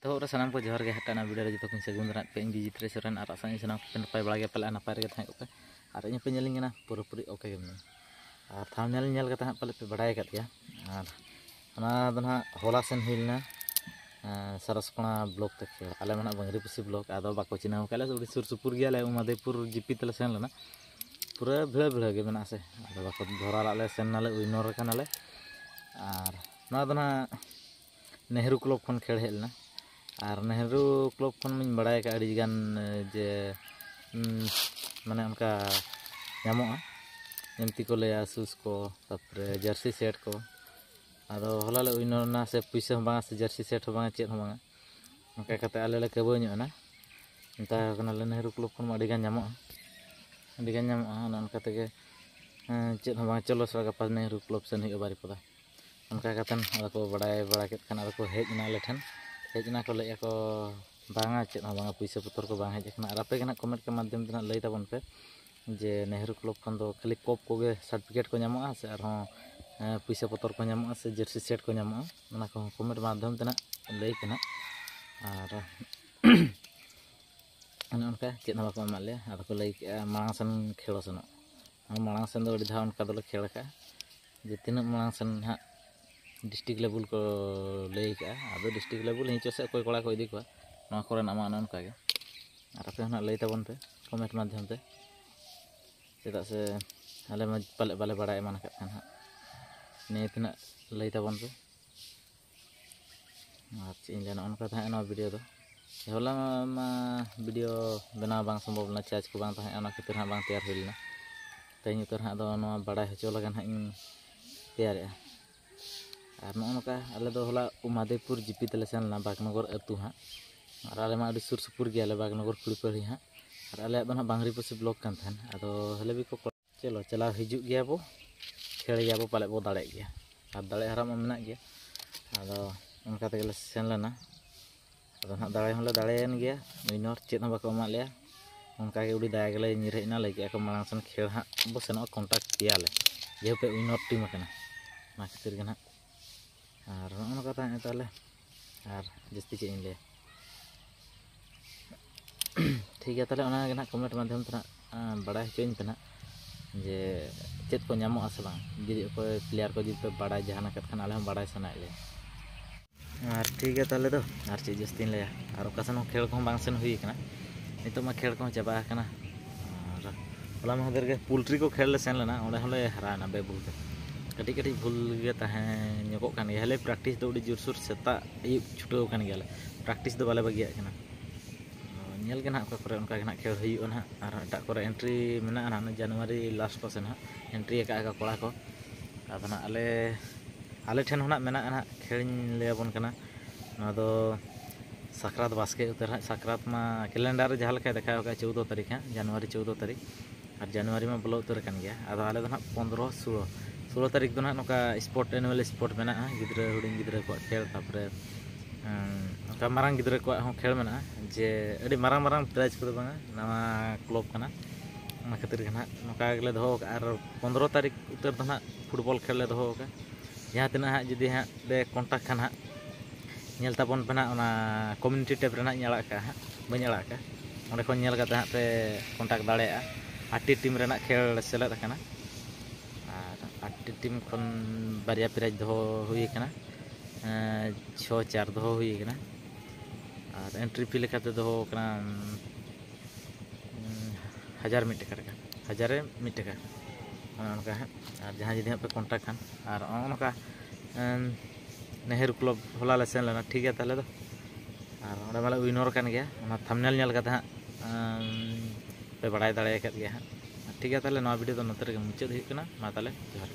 तो सामान को जोहर के हटाना वीडियो जो को सगुन दाना पे विजित्र सोरेन और आसानी सामान को नपाय बड़ा के पले नपाय रे थाय पे और इन पे नेलिंगना पूरी ओके गे और थामनेल नेल के पले पे बड़ा कर गया और ना दना होला सेन हिलना सरसकोना ब्लॉक तक आले मना बंगरीपुसी ब्लॉक आदो बाको चिनाव काले उड़ी सुर सुपुर गया ले उमादेपुर जीपी तले सेन लेना पूरा भिड़ा भिड़ा गे मेना से आदो बाको धरा लाले सेन नाले उइनोर कनाले और ना दना नेहरू क्लब खन खेल हेलना और नेहरू क्लब खन मैं बड़ा का गान जे माने उनका नामोगा जमती को लिया शूज को तापर जर्सी सेट को आदो हलाले उइनोरना से पैसा बांगा से जर्सी सेट बांगा चेत बांगा उनका कते आले ले केबो ᱧᱚᱜ ᱱᱛᱟ ᱠᱟᱱᱟᱞᱮ नेहरू क्लब खन ᱟᱹᱰᱤ ᱜᱟᱱ ᱧᱟᱢᱚᱜᱼᱟ ᱚᱱᱟ ᱚᱱᱠᱟ ᱛᱮᱜᱮ ᱪᱮᱫ ᱦᱚᱸ ᱵᱟᱝ ᱪᱚᱞᱚ ᱥᱚ ᱜᱟᱯᱟ नेहरू क्लब सेन ᱦᱩᱭᱩᱜᱼᱟ ᱵᱟᱨᱤᱯᱟᱫᱟ उनका कतन को बड़ाई बड़ा के खाना को हेजना ले ठन हेजना को ले को बांगा चेत हो बांगा पैसा पतर को बांग हेजना और आपे कमेंट के माध्यम से लई ताबन पे जे नेहरू क्लब खन दो खाली कप को गे सर्टिफिकेट को नामोगा से और पैसा पतर को नामोगा से जर्सी सेट को नामोगा ओना को कमेंट माध्यम ते लई केना और उनका चेत हो बाको माले और को लई मांग सन खेलो सन मांग सन दो अड़ी धा उनका दो खेल का जे तीन मांग सन हा डिस्ट्रिक्ट लेवल को लई का आदो डिस्ट्रिक्ट लेवल हिचो से कोई कोड़ा को इदी को ना करे नामा उनका के और आपे ना लई ताबन पे कमेंट माध्यम ते चेदा से आले पाले बाले बड़ा एमान का खान ने तना लई ताबन पे और चिन जाना उनका था ना वीडियो दो होला मा वीडियो बना बांग संभव ना चार्ज को बांग था ना खातिर हां बांग तैयार होइलना तेन उतर हां दो ना बड़ा हचो लगन हां तैयार और नौका आले दो होला उमादेपुर जीपी तले सेनना बागनगर अतु हाँ और आले मा सुर सुपुर गया बागनगर खुड़ीपड़ी हाँ और आले दो बांगरीपुसी ब्लॉक कान थान आदो हले भी को चलो चला हिजु गया बो खेल गया बो पाले बो दाड़े गया और दाड़े हराम मेना गया आदो उनका तेगले सेन लेना आदो ना दाड़े होले दाड़ेन गया इनोर चेत हो बाको मा लिया उनका के उड़ी दाया गेले निरेना लगे को मांग सन खेल हाँ बो सेनो कॉन्टैक्ट किया ले जेपे इनोर टीम कना ना खातिर के ना और नौका ताले और जस्ती चेक ले ठीक है ताले ना कमेंट माध्यम ते बड़ा हचोइन पे जे चेत को नामो आसे बांग जुदी कोई प्लेयर को जुदी बड़ा जहाना खान आले हम बड़ा सना ले और ठीक है ताले दो और चेक जस्ती ले और ओकासन खेल को बांग सेन हुई कना नितो मा खेल को चाबा कना और होला महदर के पोल्ट्री को खेल ले सेन लेना ओले होले हराना बे बुल कटी कटी भूल गया तहको हेले प्रैक्टिस दो जोरसोर सेता अयुब छुटाव गया प्रैक्टिस दो बाले बगिया नेल के ना उनका खेल हुआ और एटा को एंट्री मेना जनवरी लास्ट को से ना एंट्री का कोड़ा को अब ना आले ठेन होना मेना खेल लैबन दो साक्रात बास्के उतर साक्रात मा कैलेंडर जहाँ लेका देखा 14 तारीख हाँ जनवरी 14 तारीख और जनवरी में बोलो उतर गया अब आले 15 16 तारीख दो नौका स्पोर्ट एनुअल स्पोर्ट में गिद्रा हुडिंग गिद्रा को खेल तापरे उनका मारांग गिद्रा को खेल में जे अड़ी मारांग मारांग प्राइज को बांगा नवा क्लब कना ना खातिर के नौका गले दो और 15 तारीख उतर दो फुटबॉल खेल ले दो जहाँ तना जुदी हाँ बे कॉन्टैक्ट खान नेल ताबन पे कम्युनिटी टैब रेना नेला का बी नेला का ओंडे खन नेल काते हाँ पे कॉन्टैक्ट दाड़ेया 8 टीम रेना खेल सेलेद कना 8 टीम खन बारिया प्राइज दो हुई कना 6-4 दो हुई कना और एंट्री फी लेकाते दो कना 1000 मिट टका 1000 मिट टका उनका और जहाँ जुदी पे कॉन्टैक्ट खान और उनका नेहरू क्लब होला ले सेन लेना ठीक है ताले दो और ओंडे माले विनर कान गया थंबनेल नेल काते हाँ पे बड़ाई दाड़े गया हाँ ठीक है ताले नवा वीडियो दो नोते मुचाद हुई कना मा ताले जोहार।